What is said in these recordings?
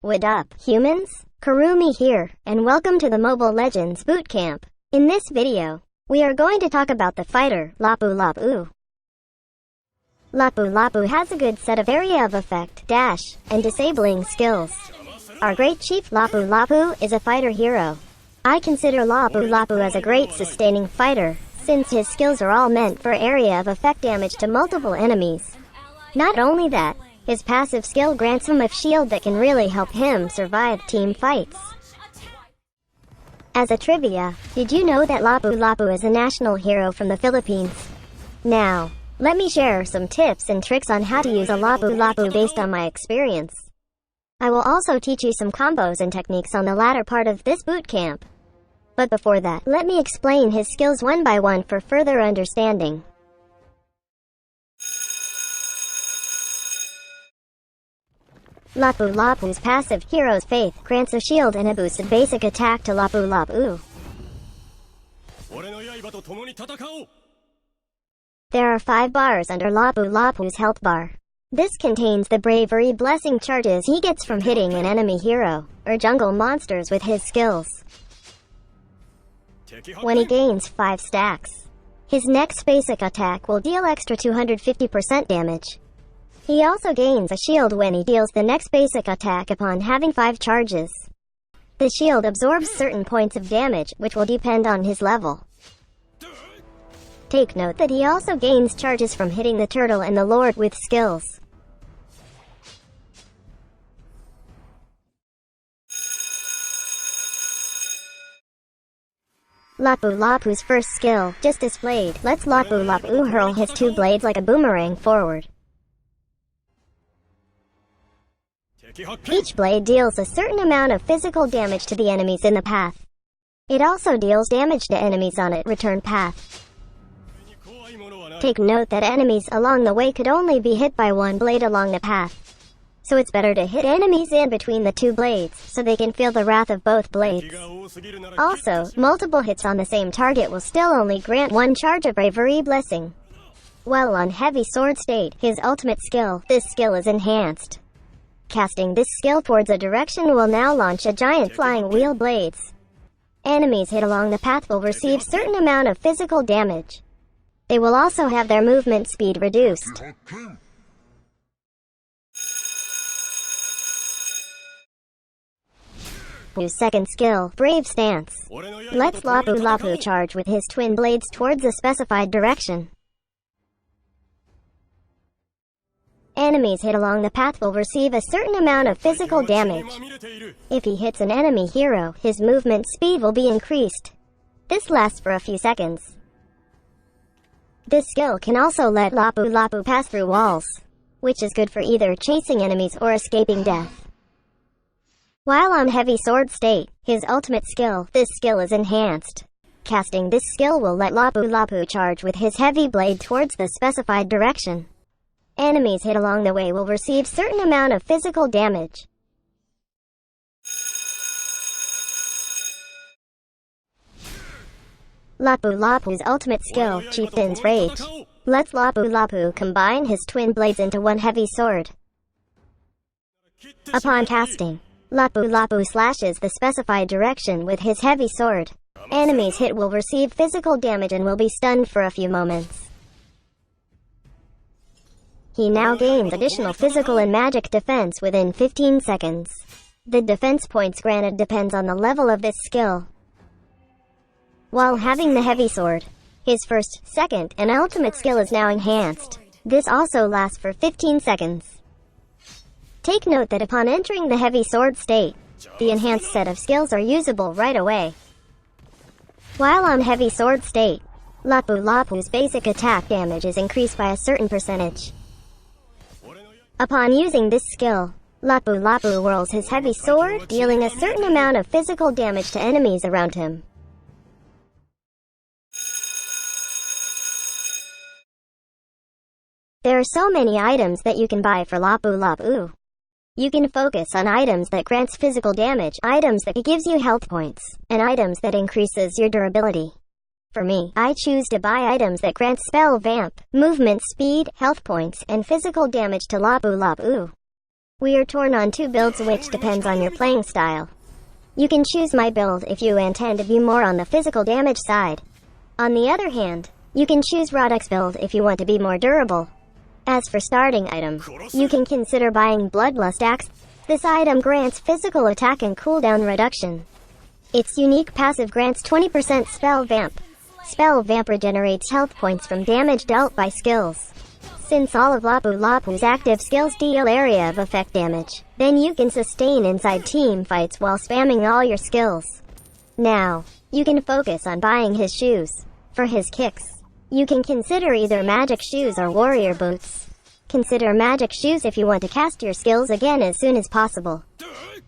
What up, humans? Kurumi here, and welcome to the Mobile Legends Bootcamp. In this video, we are going to talk about the fighter, Lapu-Lapu. Lapu-Lapu has a good set of area of effect, dash, and disabling skills. Our great chief Lapu-Lapu is a fighter hero. I consider Lapu-Lapu as a great sustaining fighter, since his skills are all meant for area of effect damage to multiple enemies. Not only that, his passive skill grants him a shield that can really help him survive team fights. As a trivia, did you know that Lapu-Lapu is a national hero from the Philippines? Now, let me share some tips and tricks on how to use a Lapu-Lapu based on my experience. I will also teach you some combos and techniques on the latter part of this bootcamp. But before that, let me explain his skills one by one for further understanding. Lapu-Lapu's passive, Hero's Faith, grants a shield and a boosted basic attack to Lapu-Lapu. There are 5 bars under Lapu-Lapu's health bar. This contains the Bravery blessing charges he gets from hitting an enemy hero, or jungle monsters with his skills. When he gains 5 stacks, his next basic attack will deal extra 250% damage. He also gains a shield when he deals the next basic attack upon having 5 charges. The shield absorbs certain points of damage, which will depend on his level. Take note that he also gains charges from hitting the turtle and the lord with skills. Lapu-Lapu's first skill, just displayed, lets Lapu-Lapu hurl his 2 blades like a boomerang forward. Each blade deals a certain amount of physical damage to the enemies in the path. It also deals damage to enemies on its return path. Take note that enemies along the way could only be hit by 1 blade along the path. So it's better to hit enemies in between the 2 blades, so they can feel the wrath of both blades. Also, multiple hits on the same target will still only grant 1 charge of Bravery blessing. While on heavy sword state, his ultimate skill, this skill is enhanced. Casting this skill towards a direction will now launch a giant flying wheel blades. Enemies hit along the path will receive certain amount of physical damage. They will also have their movement speed reduced. His second skill, Brave Stance, lets Lapu-Lapu charge with his twin blades towards the specified direction. Enemies hit along the path will receive a certain amount of physical damage. If he hits an enemy hero, his movement speed will be increased. This lasts for a few seconds. This skill can also let Lapu-Lapu pass through walls, which is good for either chasing enemies or escaping death. While on heavy sword state, his ultimate skill, this skill is enhanced. Casting this skill will let Lapu-Lapu charge with his heavy blade towards the specified direction. Enemies hit along the way will receive certain amount of physical damage. Lapu-Lapu's ultimate skill, Chieftain's Rage, lets Lapu-Lapu combine his twin blades into 1 heavy sword. Upon casting, Lapu-Lapu slashes the specified direction with his heavy sword. Enemies hit will receive physical damage and will be stunned for a few moments. He now gains additional physical and magic defense within 15 seconds. The defense points granted depends on the level of this skill. While having the heavy sword, his first, second, and ultimate skill is now enhanced. This also lasts for 15 seconds. Take note that upon entering the heavy sword state, the enhanced set of skills are usable right away. While on heavy sword state, Lapu-Lapu's basic attack damage is increased by a certain percentage. Upon using this skill, Lapu-Lapu whirls his heavy sword, dealing a certain amount of physical damage to enemies around him. There are so many items that you can buy for Lapu-Lapu. You can focus on items that grants physical damage, items that gives you health points, and items that increases your durability. For me, I choose to buy items that grant spell vamp, movement speed, health points, and physical damage to Lapu-Lapu. We are torn on two builds, which depends on your playing style. You can choose my build if you intend to be more on the physical damage side. On the other hand, you can choose Rodux build if you want to be more durable. As for starting item, you can consider buying Bloodlust Axe. This item grants physical attack and cooldown reduction. Its unique passive grants 20% spell vamp. Spell vamp regenerates health points from damage dealt by skills. Since all of Lapu-Lapu's active skills deal area of effect damage, then you can sustain inside team fights while spamming all your skills. Now, you can focus on buying his shoes. For his kicks, you can consider either magic shoes or warrior boots. Consider magic shoes if you want to cast your skills again as soon as possible.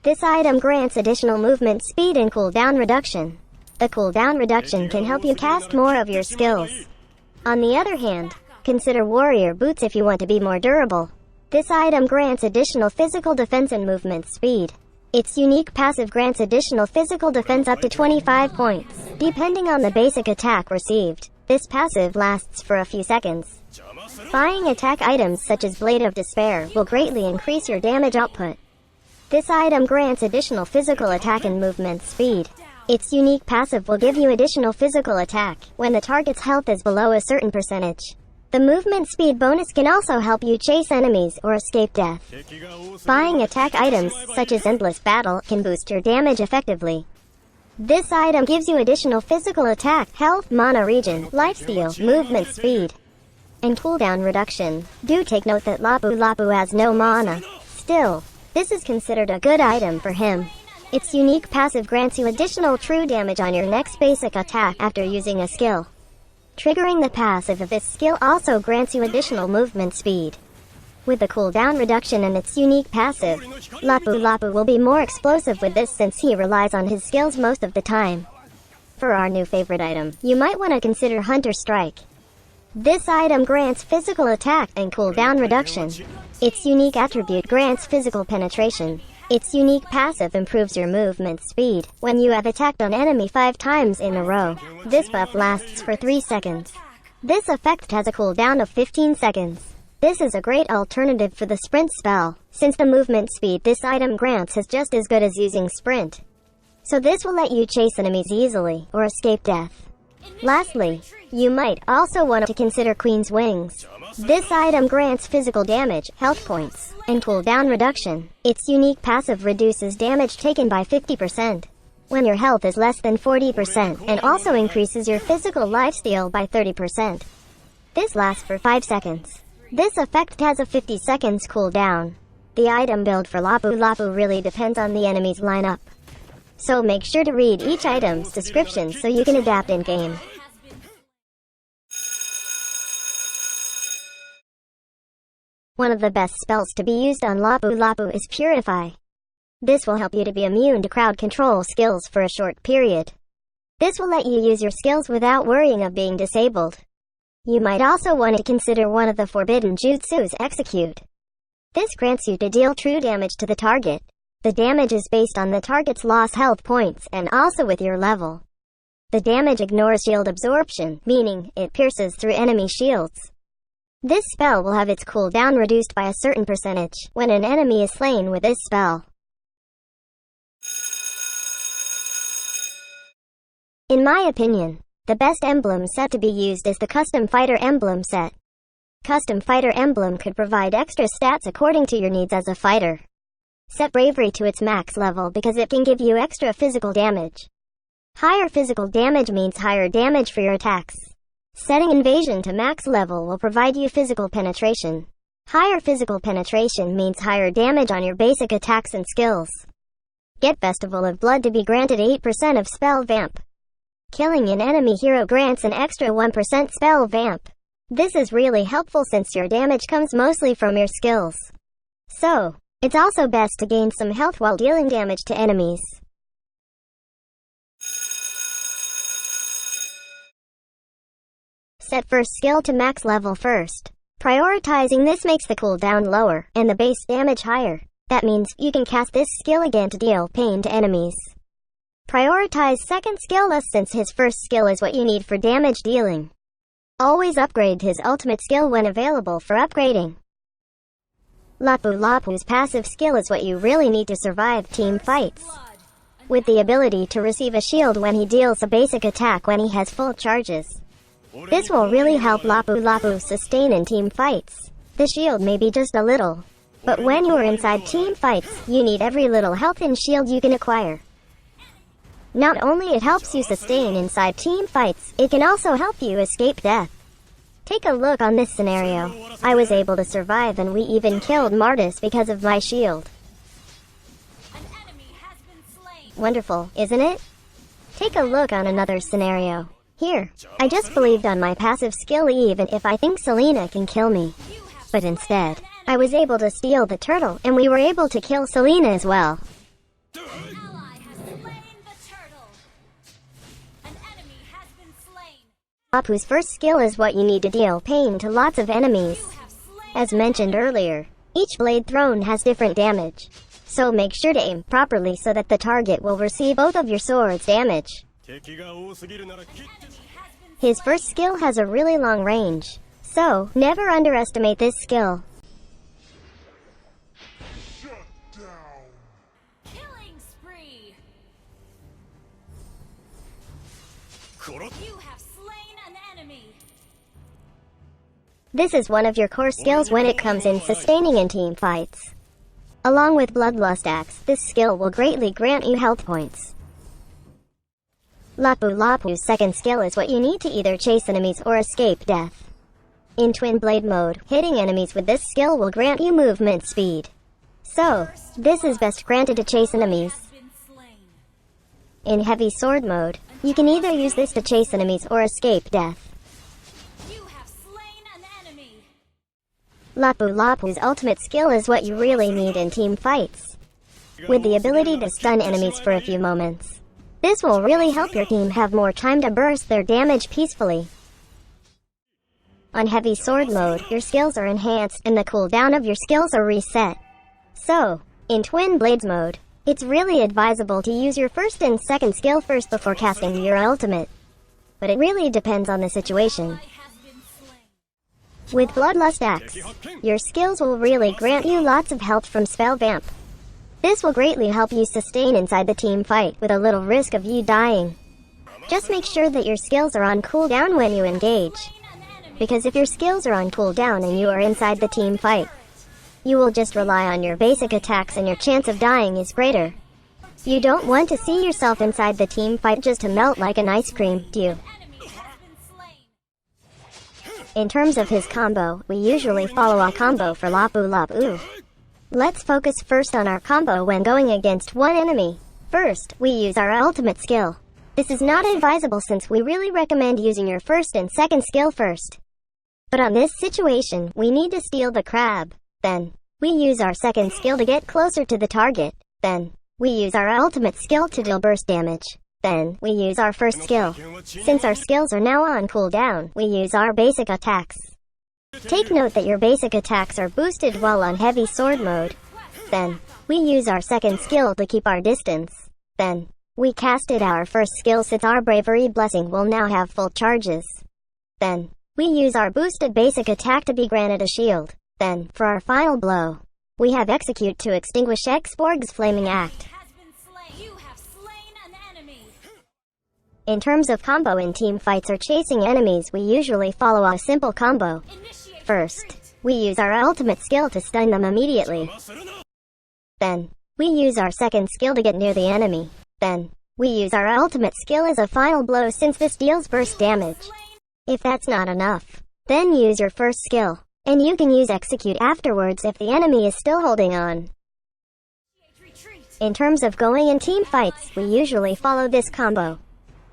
This item grants additional movement speed and cooldown reduction. The cooldown reduction can help you cast more of your skills. On the other hand, consider warrior boots if you want to be more durable. This item grants additional physical defense and movement speed. Its unique passive grants additional physical defense up to 25 points, depending on the basic attack received. This passive lasts for a few seconds. Buying attack items such as Blade of Despair will greatly increase your damage output. This item grants additional physical attack and movement speed. Its unique passive will give you additional physical attack when the target's health is below a certain percentage. The movement speed bonus can also help you chase enemies or escape death. Buying attack items such as Endless Battle can boost your damage effectively. This item gives you additional physical attack, health, mana regen, lifesteal, movement speed, and cooldown reduction. Do take note that Lapu-Lapu has no mana. Still, this is considered a good item for him. Its unique passive grants you additional true damage on your next basic attack after using a skill. Triggering the passive of this skill also grants you additional movement speed. With the cooldown reduction and its unique passive, Lapu-Lapu will be more explosive with this since he relies on his skills most of the time. For our new favorite item, you might want to consider Hunter Strike. This item grants physical attack and cooldown reduction. Its unique attribute grants physical penetration. Its unique passive improves your movement speed when you have attacked an enemy 5 times in a row. This buff lasts for 3 seconds. This effect has a cooldown of 15 seconds. This is a great alternative for the sprint spell, since the movement speed this item grants is just as good as using sprint. So this will let you chase enemies easily or escape death. Lastly, you might also want to consider Queen's Wings. This item grants physical damage, health points, and cooldown reduction. Its unique passive reduces damage taken by 50% when your health is less than 40% and also increases your physical lifesteal by 30%. This lasts for 5 seconds. This effect has a 50 seconds cooldown. The item build for Lapu-Lapu really depends on the enemy's lineup. So make sure to read each item's description so you can adapt in-game. One of the best spells to be used on Lapu-Lapu is Purify. This will help you to be immune to crowd control skills for a short period. This will let you use your skills without worrying of being disabled. You might also want to consider one of the forbidden jutsus, Execute. This grants you to deal true damage to the target. The damage is based on the target's lost health points and also with your level. The damage ignores shield absorption, meaning it pierces through enemy shields. This spell will have its cooldown reduced by a certain percentage when an enemy is slain with this spell. In my opinion, the best emblem set to be used is the Custom Fighter Emblem set. Custom Fighter Emblem could provide extra stats according to your needs as a fighter. Set Bravery to its max level because it can give you extra physical damage. Higher physical damage means higher damage for your attacks. Setting Invasion to max level will provide you physical penetration. Higher physical penetration means higher damage on your basic attacks and skills. Get Festival of Blood to be granted 8% of spell vamp. Killing an enemy hero grants an extra 1% spell vamp. This is really helpful since your damage comes mostly from your skills. So, it's also best to gain some health while dealing damage to enemies. Set first skill to max level first. Prioritizing this makes the cooldown lower and the base damage higher. That means you can cast this skill again to deal pain to enemies. Prioritize second skill less since his first skill is what you need for damage dealing. Always upgrade his ultimate skill when available for upgrading. Lapu-Lapu's passive skill is what you really need to survive team fights. With the ability to receive a shield when he deals a basic attack when he has full charges. This will really help Lapu-Lapu sustain in team fights. The shield may be just a little, but when you're inside team fights, you need every little health and shield you can acquire. Not only it helps you sustain inside team fights, it can also help you escape death. Take a look on this scenario. I was able to survive and we even killed Martis because of my shield. Wonderful, isn't it? Take a look on another scenario. Here, I just believed on my passive skill even if I think Selena can kill me. But instead, I was able to steal the turtle and we were able to kill Selena as well. Lapu's first skill is what you need to deal pain to lots of enemies. As mentioned earlier, each blade thrown has different damage. So make sure to aim properly so that the target will receive both of your sword's damage. His first skill has a really long range, so never underestimate this skill. Killing spree. You have slain an enemy. This is one of your core skills when it comes in sustaining in team fights. Along with Bloodlust Axe, this skill will greatly grant you health points. Lapu-Lapu's second skill is what you need to either chase enemies or escape death. In Twin Blade mode, hitting enemies with this skill will grant you movement speed. So, this is best granted to chase enemies. In Heavy Sword mode, you can either use this to chase enemies or escape death. You have slain an enemy. Lapu-Lapu's ultimate skill is what you really need in team fights. With the ability to stun enemies for a few moments. This will really help your team have more time to burst their damage peacefully. On Heavy Sword mode, your skills are enhanced and the cooldown of your skills are reset. So, in Twin Blades mode, it's really advisable to use your first and second skill first before casting your ultimate. But it really depends on the situation. With Bloodlust Axe, your skills will really grant you lots of health from Spell Vamp. This will greatly help you sustain inside the team fight with a little risk of you dying. Just make sure that your skills are on cooldown when you engage. Because if your skills are on cooldown and you are inside the team fight, you will just rely on your basic attacks and your chance of dying is greater. You don't want to see yourself inside the team fight just to melt like an ice cream, do you? In terms of his combo, we usually follow a combo for Lapu-Lapu. Let's focus first on our combo when going against one enemy. First, we use our ultimate skill. This is not advisable since we really recommend using your first and second skill first. But on this situation, we need to steal the crab. Then, we use our second skill to get closer to the target. Then, we use our ultimate skill to deal burst damage. Then, we use our first skill. Since our skills are now on cooldown, we use our basic attacks. Take note that your basic attacks are boosted while on Heavy Sword mode. Then, we use our second skill to keep our distance. Then, we casted our first skill since our Bravery blessing will now have full charges. Then, we use our boosted basic attack to be granted a shield. Then, for our final blow, we have Execute to extinguish X-Borg's Flaming Act. In terms of combo in team fights or chasing enemies, we usually follow a simple combo. First, we use our ultimate skill to stun them immediately. Then, we use our second skill to get near the enemy. Then, we use our ultimate skill as a final blow since this deals burst damage. If that's not enough, then use your first skill, and you can use Execute afterwards if the enemy is still holding on. In terms of going in team fights, we usually follow this combo.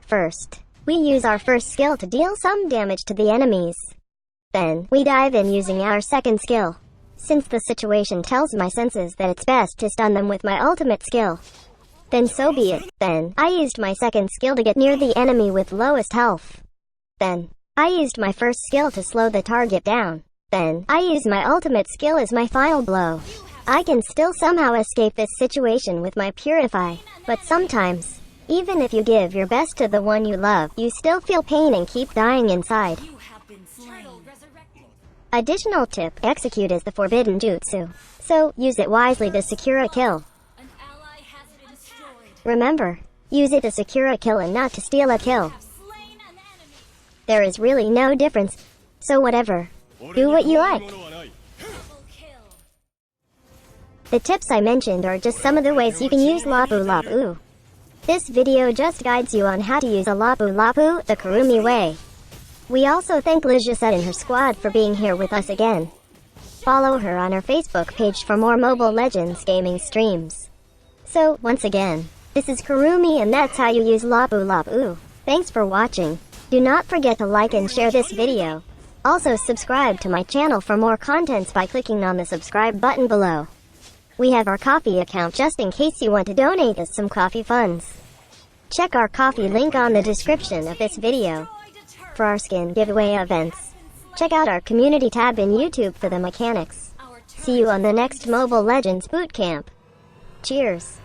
First, we use our first skill to deal some damage to the enemies. Then, we dive in using our second skill. Since the situation tells my senses that it's best to stun them with my ultimate skill, then so be it. Then, I used my second skill to get near the enemy with lowest health. Then, I used my first skill to slow the target down. Then, I use my ultimate skill as my final blow. I can still somehow escape this situation with my Purify, but sometimes, even if you give your best to the one you love, you still feel pain and keep dying inside. You have been slain. Additional tip, execute is the forbidden jutsu. So, use it wisely to secure a kill. An ally has been destroyed. Remember, use it to secure a kill and not to steal a kill. You have slain an enemy. There is really no difference, so whatever. Do what you like. Double kill. The tips I mentioned are just some of the ways you can use Lapu-Lapu. This video just guides you on how to use a Lapu-Lapu the Kurumi way. We also thank Josette and her squad for being here with us again. Follow her on her Facebook page for more Mobile Legends gaming streams. So, once again, this is Kurumi and that's how you use Lapu-Lapu. Thanks for watching. Do not forget to like and share this video. Also subscribe to my channel for more contents by clicking on the subscribe button below. We have our Ko-fi account just in case you want to donate us some coffee funds. Check our Ko-fi link on the description of this video for our skin giveaway events. Check out our community tab in YouTube for the mechanics. See you on the next Mobile Legends bootcamp. Cheers!